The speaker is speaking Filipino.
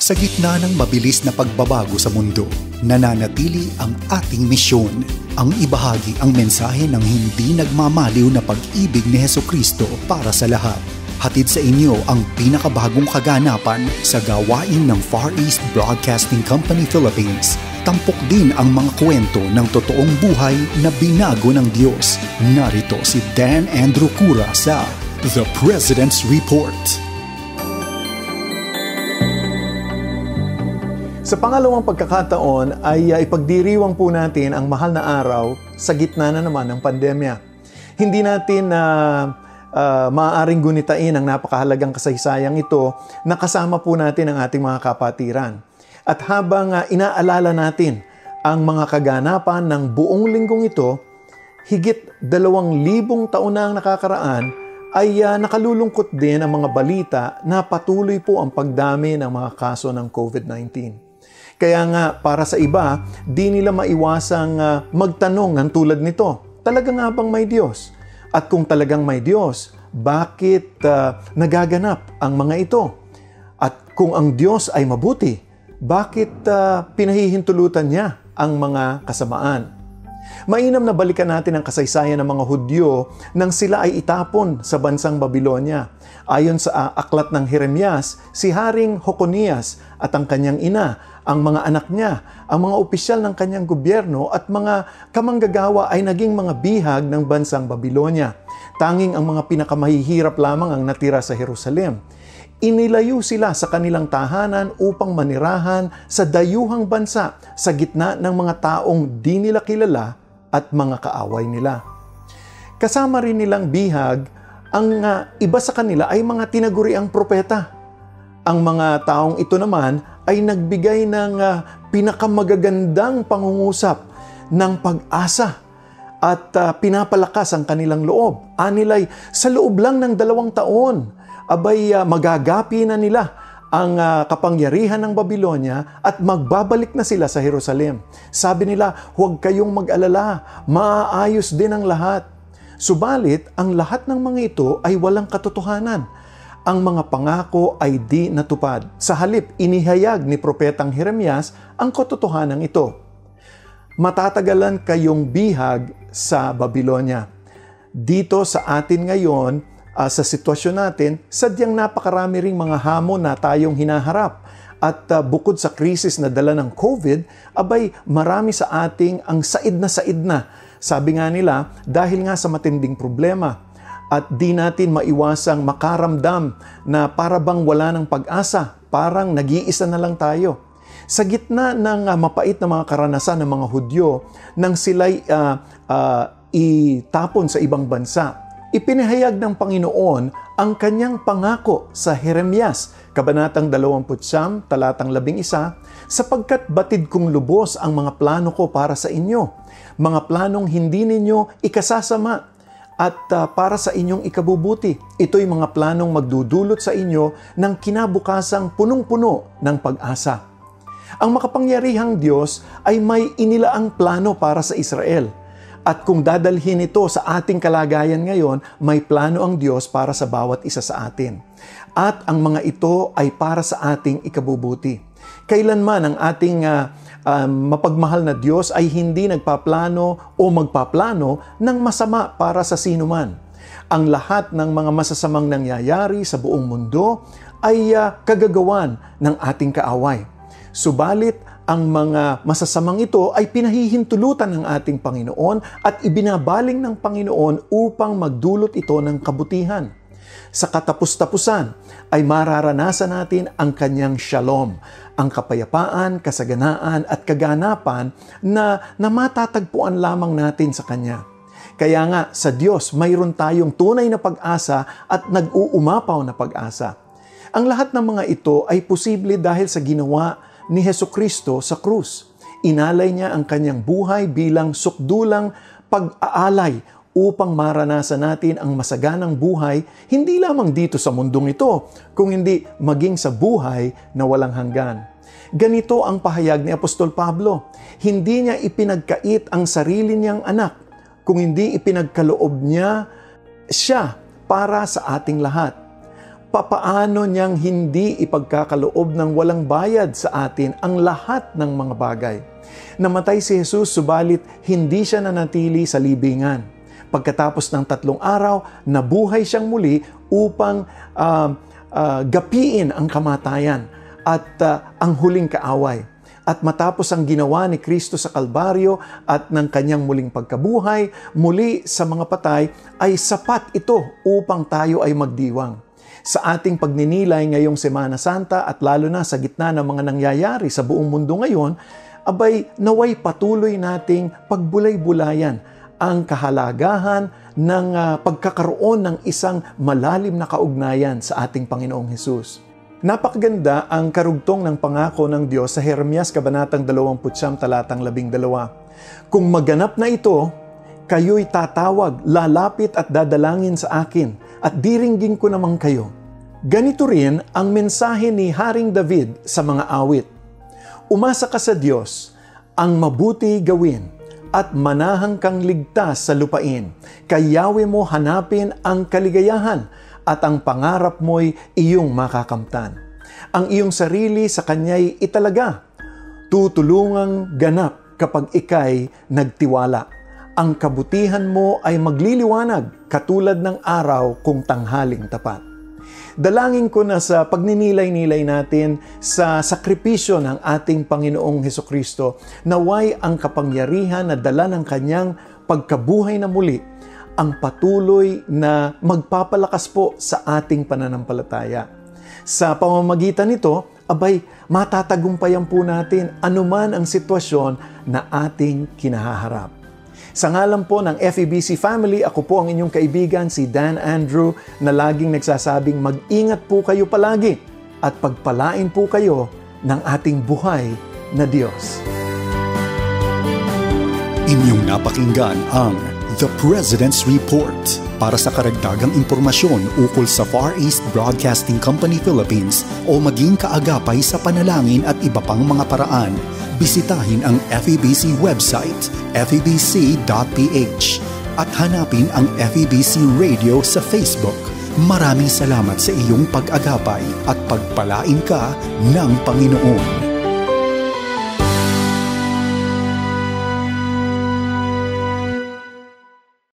Sa gitna ng mabilis na pagbabago sa mundo, nananatili ang ating misyon, ang ibahagi ang mensahe ng hindi nagmamaliw na pag-ibig ni Hesukristo para sa lahat. Hatid sa inyo ang pinakabagong kaganapan sa gawain ng Far East Broadcasting Company Philippines. Tampok din ang mga kwento ng totoong buhay na binago ng Diyos. Narito si Dan Andrew Cura sa The President's Report. Sa pangalawang pagkakataon ay ipagdiriwang po natin ang mahal na araw sa gitna na naman ng pandemya. Hindi natin maaaring gunitain ang napakahalagang kasaysayang ito na kasama po natin ang ating mga kapatiran. At habang inaalala natin ang mga kaganapan ng buong linggong ito, higit 2,000 taon na ang nakakaraan, ay nakalulungkot din ang mga balita na patuloy po ang pagdami ng mga kaso ng COVID-19. Kaya nga, para sa iba, di nila maiwasang magtanong ng tulad nito, talaga nga bang may Diyos? At kung talagang may Diyos, bakit nagaganap ang mga ito? At kung ang Diyos ay mabuti, bakit pinahihintulutan niya ang mga kasamaan? Mainam na balikan natin ang kasaysayan ng mga Hudyo nang sila ay itapon sa bansang Babilonya. Ayon sa aklat ng Jeremias, si Haring Jeconias at ang kanyang ina, ang mga anak niya, ang mga opisyal ng kanyang gobyerno at mga kamanggagawa ay naging mga bihag ng bansang Babilonya. Tanging ang mga pinakamahihirap lamang ang natira sa Jerusalem. Inilayo sila sa kanilang tahanan upang manirahan sa dayuhang bansa sa gitna ng mga taong di nila kilala at mga kaaway nila. Kasama rin nilang bihag, ang iba sa kanila ay mga tinaguriang propeta. Ang mga taong ito naman ay nagbigay ng pinakamagagandang pangungusap ng pag-asa at pinapalakas ang kanilang loob. Anilay, sa loob lang ng 2 taon, magagapi na nila ang kapangyarihan ng Babilonya at magbabalik na sila sa Jerusalem. Sabi nila, huwag kayong mag-alala, maaayos din ang lahat. Subalit, ang lahat ng mga ito ay walang katotohanan. Ang mga pangako ay di natupad. Sa halip, inihayag ni Propetang Jeremias ang katotohanan ito. Matatagalan kayong bihag sa Babilonya. Dito sa atin ngayon, sa sitwasyon natin, sadyang napakarami ring mga hamon na tayong hinaharap. At bukod sa krisis na dala ng COVID, marami sa ating ang said na. Sabi nga nila, dahil nga sa matinding problema, at di natin maiwasang makaramdam na para bang wala ng pag-asa, parang nag-iisa na lang tayo. Sa gitna ng mapait na mga karanasan ng mga Hudyo, nang sila'y itapon sa ibang bansa, ipinahayag ng Panginoon ang kanyang pangako sa Jeremias, Kabanatang 29, talatang 11, sapagkat batid kong lubos ang mga plano ko para sa inyo, mga planong hindi ninyo ikasasama, at para sa inyong ikabubuti. Ito'y mga planong magdudulot sa inyo ng kinabukasang punong-puno ng pag-asa. Ang makapangyarihang Diyos ay may inilaang plano para sa Israel. At kung dadalhin ito sa ating kalagayan ngayon, may plano ang Diyos para sa bawat isa sa atin. At ang mga ito ay para sa ating ikabubuti. Kailanman ang ating mapagmahal na Diyos ay hindi nagpaplano o magpaplano ng masama para sa sinuman. Ang lahat ng mga masasamang nangyayari sa buong mundo ay kagagawan ng ating kaaway. Subalit, ang mga masasamang ito ay pinahihintulutan ng ating Panginoon at ibinabaling ng Panginoon upang magdulot ito ng kabutihan. Sa katapus-tapusan ay mararanasan natin ang kanyang shalom, ang kapayapaan, kasaganaan at kaganapan na matatagpuan lamang natin sa Kanya. Kaya nga sa Diyos mayroon tayong tunay na pag-asa at nag-uumapaw na pag-asa. Ang lahat ng mga ito ay posible dahil sa ginawa ni Hesukristo sa krus. Inalay niya ang kanyang buhay bilang sukdulang pag-aalay upang maranasan natin ang masaganang buhay hindi lamang dito sa mundong ito, kung hindi maging sa buhay na walang hanggan. Ganito ang pahayag ni Apostol Pablo. Hindi niya ipinagkait ang sarili niyang anak, kung hindi ipinagkaloob niya siya para sa ating lahat. papaano niyang hindi ipagkakaloob ng walang bayad sa atin ang lahat ng mga bagay. Namatay si Jesus, subalit hindi siya nanatili sa libingan. Pagkatapos ng 3 araw, nabuhay siyang muli upang gapiin ang kamatayan at ang huling kaaway. At matapos ang ginawa ni Kristo sa Kalbaryo at ng kanyang muling pagkabuhay, muli sa mga patay, ay sapat ito upang tayo ay magdiwang. Sa ating pagninilay ngayong Semana Santa at lalo na sa gitna ng mga nangyayari sa buong mundo ngayon, abay naway patuloy nating pagbulay-bulayan ang kahalagahan ng pagkakaroon ng isang malalim na kaugnayan sa ating Panginoong Hesus. Napakaganda ang karugtong ng pangako ng Diyos sa Jeremias Kabanatang 20, talatang 12. Kung maganap na ito, kayo'y tatawag, lalapit at dadalangin sa akin, at diringgin ko naman kayo. Ganito rin ang mensahe ni Haring David sa mga awit. Umasa ka sa Diyos, ang mabuti gawin, at manahang kang ligtas sa lupain. Kay Yahweh mo hanapin ang kaligayahan, at ang pangarap mo'y iyong makakamtan. Ang iyong sarili sa Kanya'y italaga. Tutulungang ganap kapag ika'y nagtiwala. Ang kabutihan mo ay magliliwanag katulad ng araw kung tanghaling tapat. Dalangin ko na sa pagninilay-nilay natin sa sakripisyo ng ating Panginoong Hesukristo, naway ang kapangyarihan na dala ng Kanyang pagkabuhay na muli ang patuloy na magpapalakas po sa ating pananampalataya. Sa pamamagitan nito, abay, matatagumpayan po natin anuman ang sitwasyon na ating kinahaharap. Sa ngalan po ng FEBC Family, ako po ang inyong kaibigan, si Dan Andrew, na laging nagsasabing mag-ingat po kayo palagi at pagpalain po kayo ng ating buhay na Diyos. Inyong napakinggan ang The President's Report. Para sa karagdagang impormasyon ukol sa Far East Broadcasting Company Philippines o maging kaagapay sa panalangin at iba pang mga paraan, bisitahin ang FEBC website, febc.ph, at hanapin ang FEBC Radio sa Facebook. Maraming salamat sa iyong pag-agapay at pagpalain ka ng Panginoon.